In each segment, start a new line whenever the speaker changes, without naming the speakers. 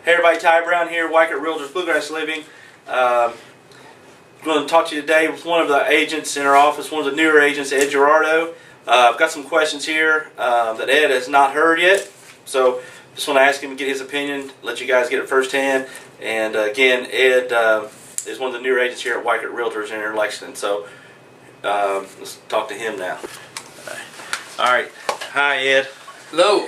Hey everybody, Ty Brown here, Weichert Realtors, Bluegrass Living. I'm going to talk to you today with one of the agents in our office, one of the newer agents, Ed Gerardo. I've got some questions here that Ed has not heard yet, so just want to ask him to get his opinion, let you guys get it firsthand. And again, Ed is one of the newer agents here at Weichert Realtors in Lexington, so let's talk to him now. All right. Hi, Ed.
Hello.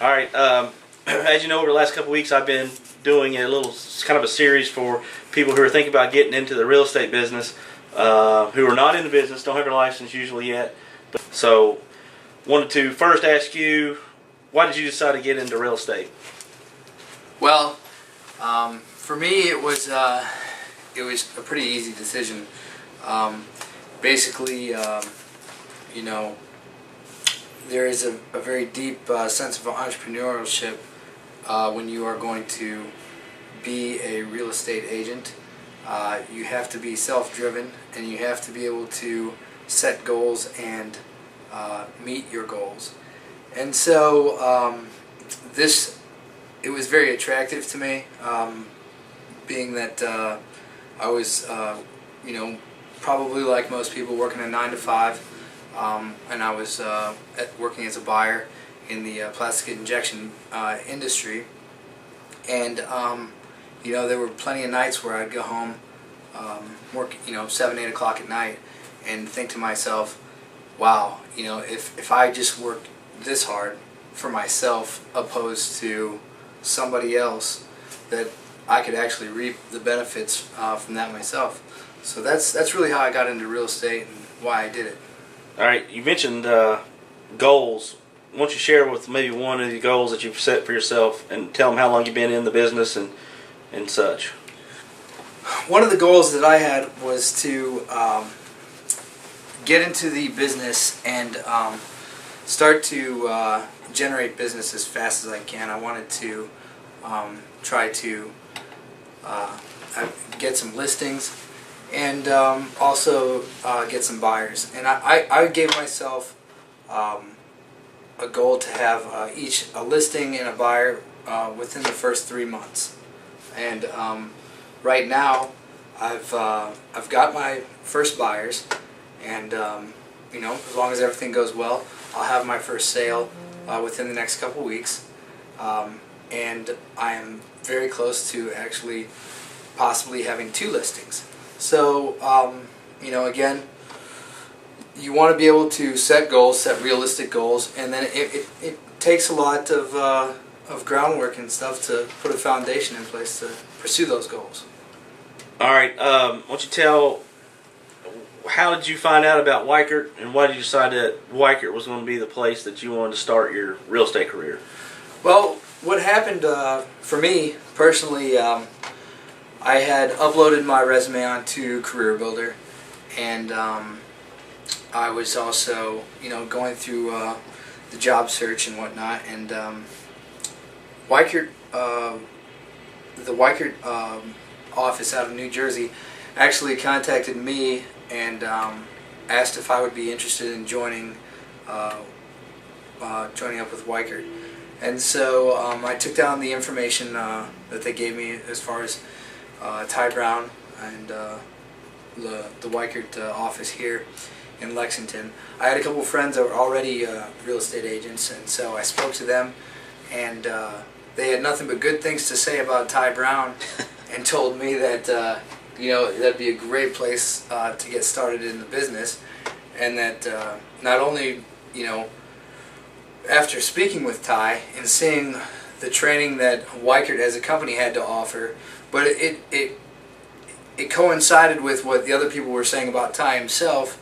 All right. As you know, over the last couple of weeks, I've been doing a little kind of a series for people who are thinking about getting into the real estate business, who are not in the business, don't have their license usually yet. So, wanted to first ask you, why did you decide to get into real estate?
Well, for me, it was a pretty easy decision. Basically, you know, there is a very deep sense of entrepreneurship when you are going to be a real estate agent. You have to be self-driven, and you have to be able to set goals and meet your goals. And so it was very attractive to me, being that I was, you know, probably like most people, working a 9 to 5. And I was working as a buyer in the plastic injection industry, and you know, there were plenty of nights where I'd go home, work, you know, 7, 8 o'clock at night, and think to myself, wow, you know, if I just worked this hard for myself opposed to somebody else, that I could actually reap the benefits from that myself. So that's really how I got into real estate and why I did it.
All right, you mentioned goals. Why don't you share with maybe one of the goals that you've set for yourself, and tell them how long you've been in the business and such.
One of the goals that I had was to get into the business and start to generate business as fast as I can. I wanted to try to get some listings, and also get some buyers. And I gave myself a goal to have each a listing and a buyer within the first 3 months. And right now, I've got my first buyers, and you know, as long as everything goes well, I'll have my first sale within the next couple weeks. And I am very close to actually possibly having 2 listings. So, you know, again, you want to be able to set goals, set realistic goals, and then it takes a lot of groundwork and stuff to put a foundation in place to pursue those goals.
All right, why don't you tell, how did you find out about Weichert, and why did you decide that Weichert was going to be the place that you wanted to start your real estate career?
Well, what happened for me personally, I had uploaded my resume onto Career Builder, and I was also, you know, going through the job search and whatnot, and Weichert, the Weichert office out of New Jersey actually contacted me and asked if I would be interested in joining up with Weichert. And so I took down the information that they gave me as far as Ty Brown and the Weichert office here in Lexington. I had a couple of friends that were already real estate agents, and so I spoke to them, and they had nothing but good things to say about Ty Brown, and told me that you know, that'd be a great place to get started in the business, and that not only, you know, after speaking with Ty and seeing the training that Weichert as a company had to offer, but it coincided with what the other people were saying about Ty himself,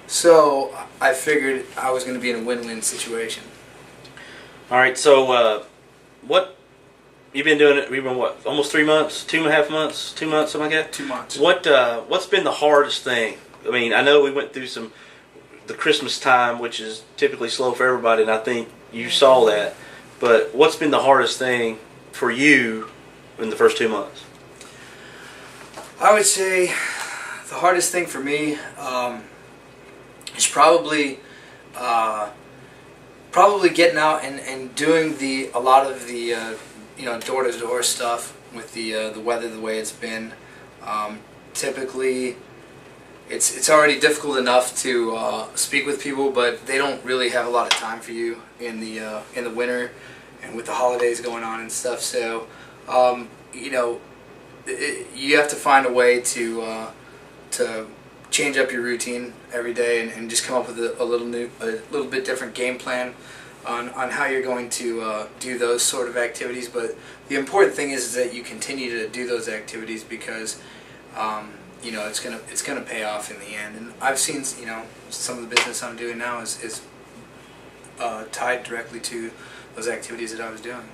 so I figured I was going to be in a win-win situation.
All right, so what you've been doing? We've been what, almost 3 months, 2.5 months, 2 months, something like that.
2 months.
What's been the hardest thing? I mean, I know we went through the Christmas time, which is typically slow for everybody, and I think you saw that. But what's been the hardest thing for you in the first 2 months?
I would say the hardest thing for me is probably getting out and doing a lot of the door-to-door stuff with the weather the way it's been. Typically, it's already difficult enough to speak with people, but they don't really have a lot of time for you in the winter and with the holidays going on and stuff. So you have to find a way to change up your routine every day and just come up with a little bit different game plan on how you're going to do those sort of activities. But the important thing is that you continue to do those activities because it's gonna pay off in the end. And I've seen some of the business I'm doing now is tied directly to those activities that I was doing.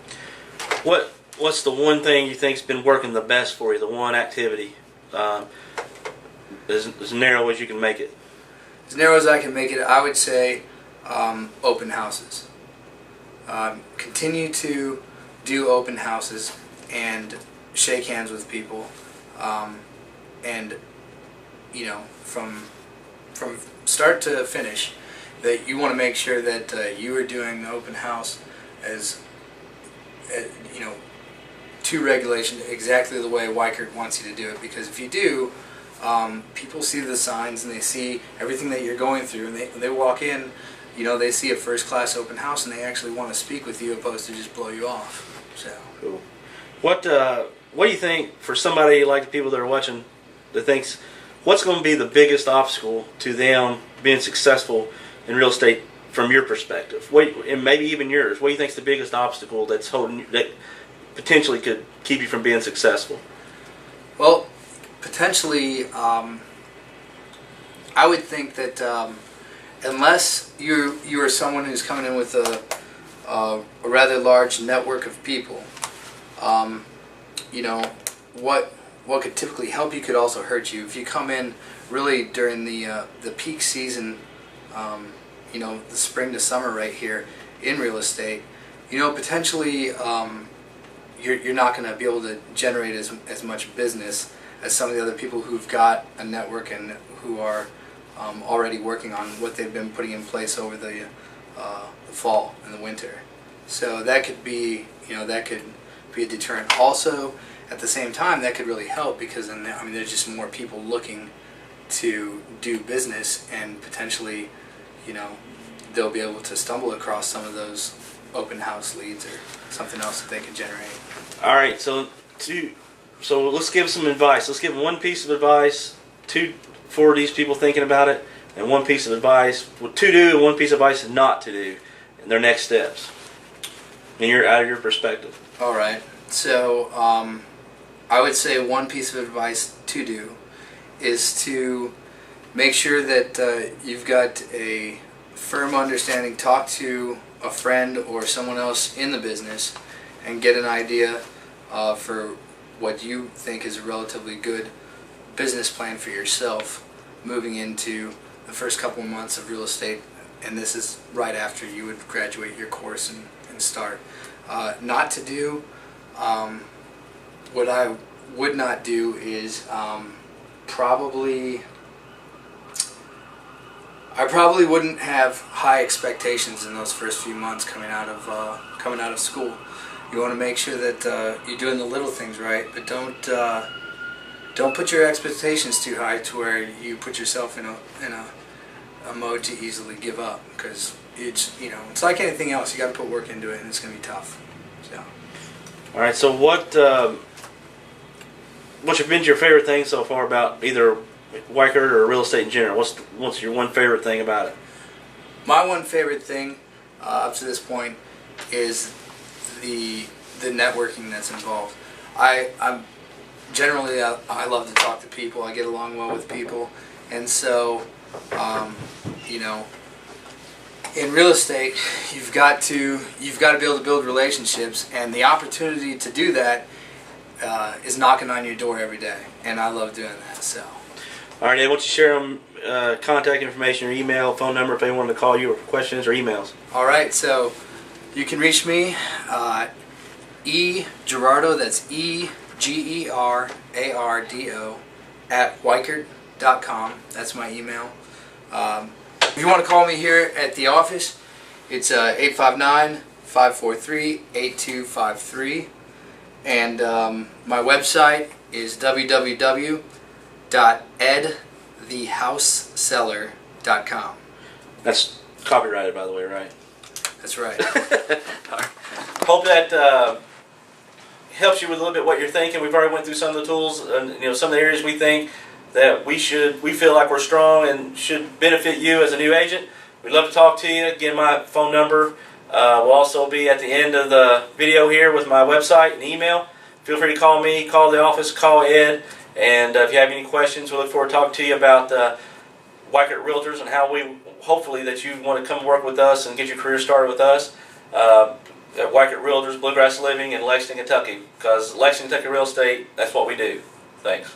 What's the one thing you think's been working the best for you? The one activity, as narrow as you can make it.
As narrow as I can make it, I would say open houses. Continue to do open houses and shake hands with people, and from start to finish, that you want to make sure that you are doing the open house as to regulation, exactly the way Weichert wants you to do it. Because if you do, people see the signs and they see everything that you're going through, and they walk in, they see a first-class open house and they actually want to speak with you opposed to just blow you off. So
cool. What do you think, for somebody like the people that are watching that thinks, what's going to be the biggest obstacle to them being successful in real estate from your perspective? And maybe even yours. What do you think is the biggest obstacle that's holding you, that potentially could keep you from being successful?
Well, potentially, I would think that unless you are someone who's coming in with a rather large network of people, what could typically help you could also hurt you. If you come in really during the peak season, the spring to summer right here in real estate, potentially you're not going to be able to generate as much business as some of the other people who've got a network and who are already working on what they've been putting in place over the fall and the winter. So that could be a deterrent. Also, at the same time, that could really help because then there's just more people looking to do business, and potentially they'll be able to stumble across some of those open house leads or something else that they could generate.
All right, so let's give some advice. Let's give one piece of advice for these people thinking about it, and one piece of advice what to do, and one piece of advice not to do, and their next steps. Out of your perspective.
All right. So I would say one piece of advice to do is to make sure that you've got a firm understanding. Talk to a friend or someone else in the business and get an idea for what you think is a relatively good business plan for yourself moving into the first couple of months of real estate. And this is right after you would graduate your course and start. Not to do, what I would not do is I probably wouldn't have high expectations in those first few months coming out of school. You want to make sure that you're doing the little things right, but don't put your expectations too high to where you put yourself in a mode to easily give up, because it's like anything else. You got to put work into it, and it's going to be tough. So.
All right. So what's been your favorite thing so far about either Weichert or real estate in general? What's your one favorite thing about it?
My one favorite thing up to this point is the networking that's involved. I'm generally I love to talk to people. I get along well with people, and so in real estate, you've got to be able to build relationships, and the opportunity to do that is knocking on your door every day, and I love doing that. So.
All right, Ed, why don't you share them contact information, or email, phone number if anyone wanted to call you, or questions or emails.
All right, so you can reach me Gerardo, that's EGERARDO at Weichert.com. That's my email. If you want to call me here at the office, it's 859-543-8253. And my website is www.edthehouseseller.com.
That's copyrighted, by the way, right?
That's right.
Hope that helps you with a little bit what you're thinking. We've already went through some of the tools and some of the areas we think that we feel like we're strong and should benefit you as a new agent. We'd love to talk to you. Again, my phone number will also be at the end of the video here with my website and email. Feel free to call me, call the office, call Ed, and if you have any questions, we look forward to talking to you about Weichert Realtors and how we hopefully that you want to come work with us and get your career started with us at Weichert Realtors, Bluegrass Living in Lexington, Kentucky. Because Lexington, Kentucky real estate, that's what we do. Thanks.